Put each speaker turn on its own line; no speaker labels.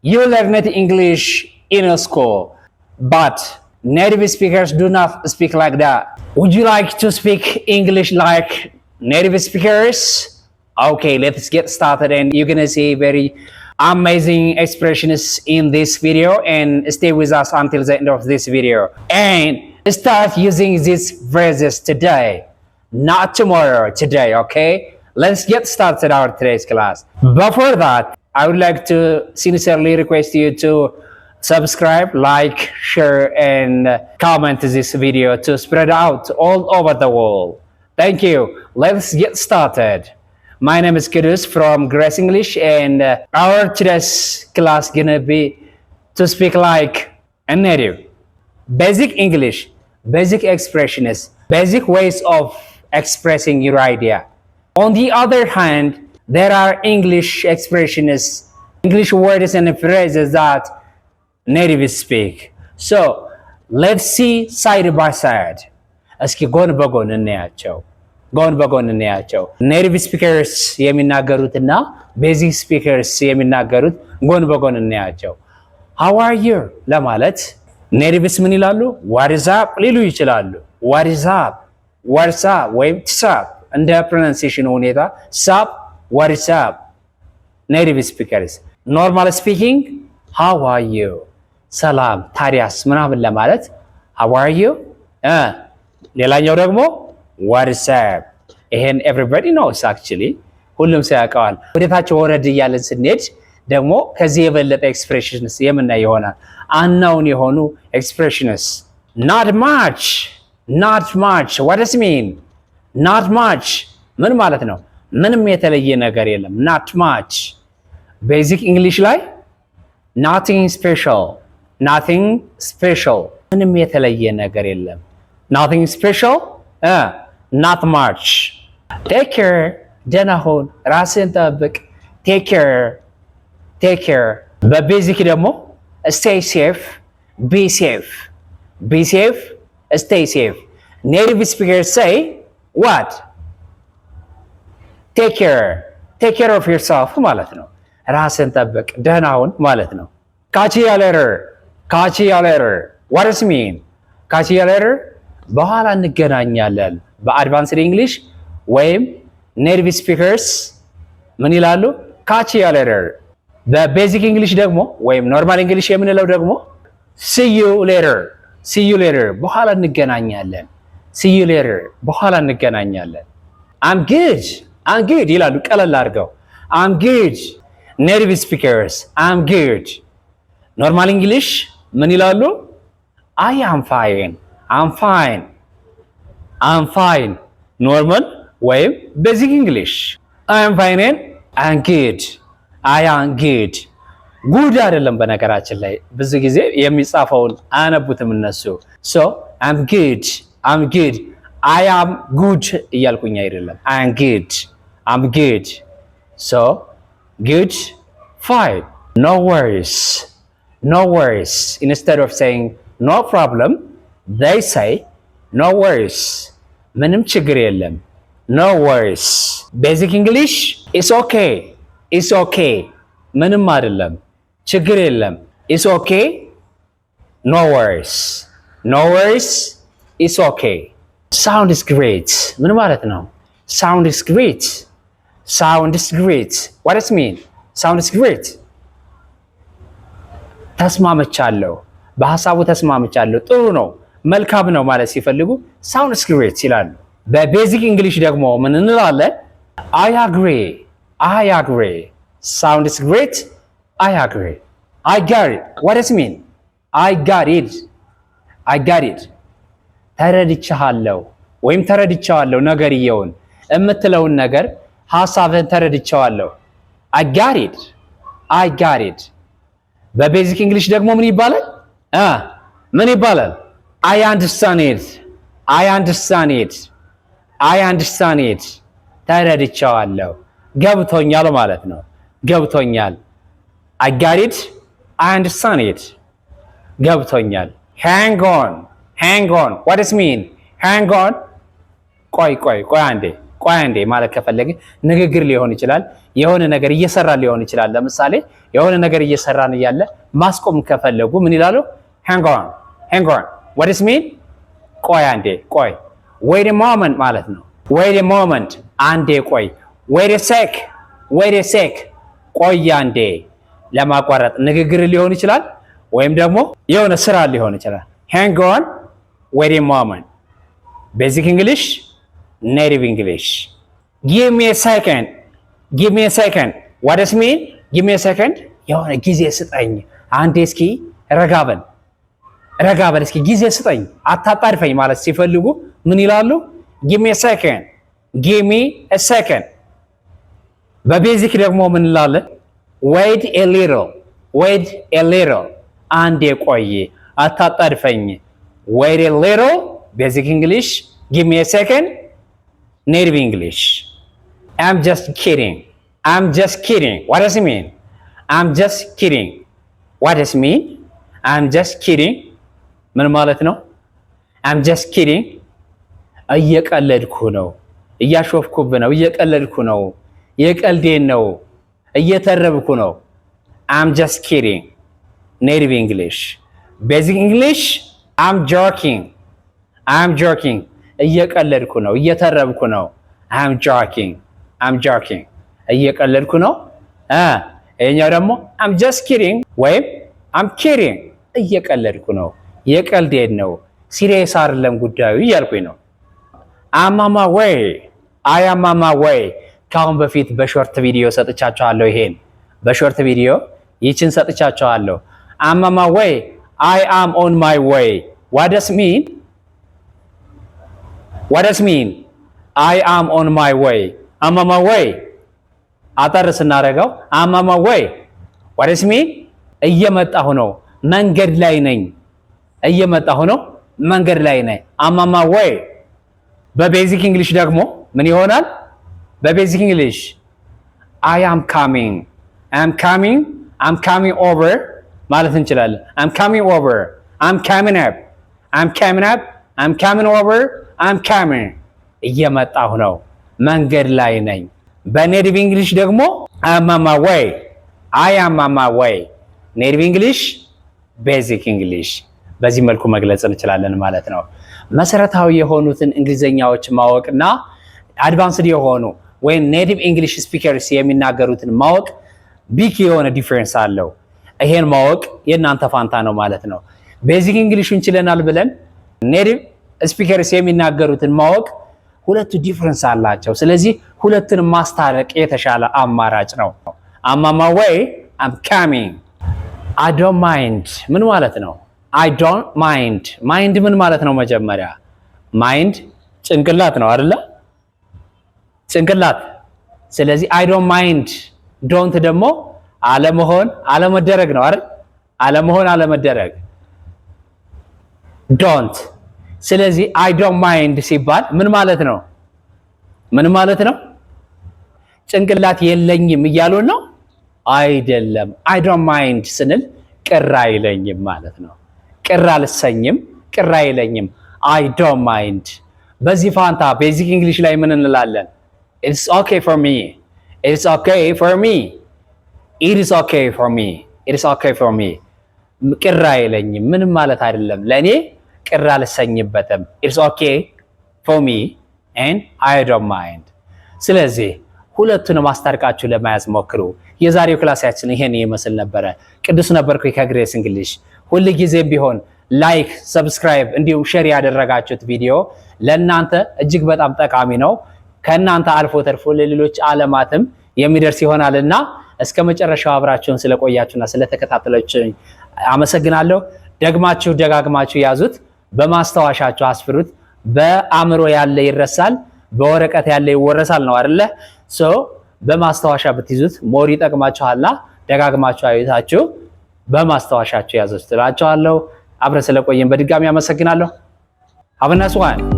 You learned English in a school, but native speakers do not speak like that. Would you like to speak English like native speakers? Okay, let's get started, and you're gonna see very amazing expressions in this video, and stay with us until the end of this video. And start using these phrases today, not tomorrow, today, okay? Let's get started our today's class. Before that, I would like to sincerely request you to subscribe, like, share, and comment this video to spread out all over the world. Thank you. Let's get started. My name is Kudus from Grace English, and our today's class gonna be to speak like a native. Basic English, basic expressions, basic ways of expressing your idea. On the other hand, there are English expressions, English words and phrases that natives speak. So let's see side by side. እስኪ ጎን በጎን እናያቸው። ጎን በጎን እናያቸው። ኔቲቭ ስፒከርስ የሚናገሩትና ቤዚክ ስፒከርስ የሚናገሩት ጎን በጎን እናያቸው። How are you ለማለት ኔቲቭስ ምን ይላሉ? What is up ሊሉ ይችላሉ። What is up? What's up ወይም what's up እንደ pronunciation ሁኔታ sup what is up native speakers. Normal speaking how are you ሰላም ታዲያስ ምናምን ለማለት how are you ሌላኛው ደግሞ what is up ይሄን everybody knows actually ሁሉም ሰው ያውቀዋል። ወደታች ወረድ እያለን ስንሄድ ደግሞ ከዚህ የበለጠ expressions የምናይ ይሆናል። unknown የሆኑ expressions not much what does it mean not much ምን ማለት ነው? ምንም የተለየ ነገር የለም not much basic english ላይ nothing special ምንም የተለየ ነገር የለም nothing special not much take care ደህና ሁን ራስህን ጠብቅ take care በቤዚክ ደግሞ stay safe be safe stay safe native speakers say what take care of yourself ማለት ነው ራስን ጠብቅ ደህና ሁን ማለት ነው catch you later what does it mean catch you later በኋላ እንገናኛለን በአድቫንስድ እንግሊሽ ወይም ኔቲቭ ስፒከርስ ምን ይላሉ catch you later በቤዚክ እንግሊሽ ደግሞ ወይም ኖርማል እንግሊሽ የምንለው ደግሞ see you later በኋላ እንገናኛለን see you later በኋላ እንገናኛለን I'm good ይላሉ ቀለል አድርገው I'm good native speakers I'm good normal english ምን ይላሉ I am fine normal ወይም basic english I am fine and I'm good I am good good አይደለም በነገራችን ላይ ብዙ ጊዜ የሚጻፈውን አነቡትም እነሱ so I'm good I am good እያልኩኝ አይደለም I'm good so good fine no worries instead of saying no problem they say no worries ምንም ችግር የለም no worries basic english it's okay ምንም አይደለም ችግር የለም it's okay no worries it's okay sound is great ምን ማለት ነው sound is great what does it mean sound is great ተስማምቻለሁ በሐሳቡ ተስማምቻለሁ ጥሩ ነው መልካም ነው ማለት ሲፈልጉ sound is great ይላሉ በቤዚክ እንግሊሽ ደግሞ ምን እንላለን I agree sound is great I agree I got it what does it mean I got it ተረድቻለሁ ወይም ተረድቻለሁ ነገርየውን እምትለውን ነገር ሐሳብን ተረድቻለሁ I got it በቤዚክ እንግሊሽ ደግሞ ምን ይባላል I understand it ተረድቻለሁ ገብቶኛል ማለት ነው ገብቶኛል I got it I understand it ገብቶኛል hang on what does it mean hang on ቆይ አንዴ ቆይ አንዴ ማለት ከፈለገ ንግግር ሊሆን ይችላል። የሆነ ነገር እየሰራ ሊሆን ይችላል። ለምሳሌ የሆነ ነገር እየሰራን እያለ ማስቆም ከፈለጉ ምን ይላሉ? hang on what does mean? ቆይ አንዴ ቆይ wait a moment ማለት ነው። wait a moment አንዴ ቆይ wait a sec ቆይ አንዴ ለማቋረጥ ንግግር ሊሆን ይችላል ወይም ደግሞ የሆነ ስራ ሊሆን ይችላል። hang on wait a moment basic English native English give me a second what does it mean? give me a second የሆነ ጊዜ ስጠኝ አንዴ እስኪ ረጋ በል እስኪ ጊዜ ስጠኝ አታጣድፈኝ ማለት ሲፈልጉ ምን ይላሉ? give me a second በቤዚክ ደግሞ ምን እንላለን? wait a little አንዴ ቆይ አታጣድፈኝ wait a little basic English give me a second native English I'm just kidding what does it mean? I'm just kidding what does it mean? I'm just kidding ምን ማለት ነው? I'm just kidding እየቀለድኩ ነው እያሾፍኩብ ነው እየቀለድኩ ነው የቀልዴን ነው እየተረብኩ ነው I'm just kidding native English basic English I'm joking እየቀለድኩ ነው እየተረብኩ ነው I'm joking እየቀለድኩ ነው ይሄኛው ደግሞ I'm just kidding ወይም I'm kidding እየቀለድኩ ነው የቀልዴን ነው ሲሪየስ አይደለም ጉዳዩ እያልኩኝ ነው I'm on my way ካሁን በፊት በሾርት ቪዲዮ ሰጥቻችኋለሁ ይሄን በሾርት ቪዲዮ ይችን ሰጥቻችኋለሁ I'm on my way I am on my way what does mean I am on my way I'm on my way አጠር ስናደርገው I'm on my way what does mean እየመጣሁ ነው መንገድ ላይ ነኝ I'm on my way በቤዚክ እንግሊሽ ደግሞ ምን ይሆናል? በቤዚክ እንግሊሽ I am coming over ማለት እንችላለን I'm coming over I'm coming up I'm coming over I'm coming እየመጣሁ ነው መንገድ ላይ ነኝ በኔቲቭ እንግሊሽ ደግሞ I'm on my way I am on my way ኔቲቭ እንግሊሽ ቤዚክ እንግሊሽ በዚህ መልኩ መግለጽ እንችላለን ማለት ነው መሰረታዊ የሆኑትን እንግሊዘኛዎች ማወቅና አድቫንስድ የሆኑ ወይ ኔቲቭ እንግሊሽ ስፒከርስ የሚናገሩትን ማወቅ ቢግ የሆነ ዲፈረንስ አለው ይሄን ማወቅ የናንተ ፋንታ ነው ማለት ነው ቤዚክ እንግሊሽን ችለናል ብለን ኔቲቭ ስፒከርስ የሚናገሩትን ማወቅ ሁለቱ ዲፈረንስ አላቸው ስለዚህ ሁለቱን ማስታረቅ የተሻለ አማራጭ ነው I'm on my way I'm coming I don't mind ምን ማለት ነው I don't mind ምን ማለት ነው መጀመሪያ mind ጭንቅላት ነው አይደለ ጭንቅላት ስለዚህ I don't mind don't ደግሞ አለመደረግ ነው አይደል አለመደረግ don't ስለዚህ I don't mind ሲባል ምን ማለት ነው ጭንቅላት የለኝም እያሉ ነው አይደለም I don't mind ስንል ቅር አይለኝም ማለት ነው ቅር አልሰኝም ቅር አይለኝም I don't mind በዚህ ፋንታ ቤዚክ እንግሊሽ ላይ ምን እንላለን It's okay for me ቅር አይለኝም ምንም ማለት አይደለም ለኔ ቅር አልሰኝበትም It's okay for me and I don't mind ስለዚህ ሁለቱንም አስታርቃችሁ ለማያዝ ሞክሩ የዛሬው ክላሳችን ይሄን ይመስል ነበር ቅዱስ ነበርኩኝ ከግሬስ እንግሊሽ ሁሉ ጊዜ ቢሆን ላይክ ሰብስክራይብ እንዲሁም ሼር ያደረጋችሁት ቪዲዮ ለእናንተ እጅግ በጣም ጠቃሚ ነው ከእናንተ አልፎ ተርፎ ለሌሎች ዓለማትም የሚደርስ ይሆናልና እስከ መጨረሻው አብራችሁን ስለቆያችሁና ስለተከታተላችሁኝ አመሰግናለሁ ደጋግማችሁ ያዙት በማስተዋሻችሁ አስፍሩት በአእምሮ ያለ ይረሳል በወረቀት ያለ ይወረሳል ነው አይደለ በማስተዋሻ ብትይዙት ሞር ይጠቅማችኋልና ደጋግማችሁ አይታችሁ በማስተዋሻችሁ ያዙት ትላችኋለሁ አብረን ስለቆየን በድጋሚ አመሰግናለሁ Have a nice one.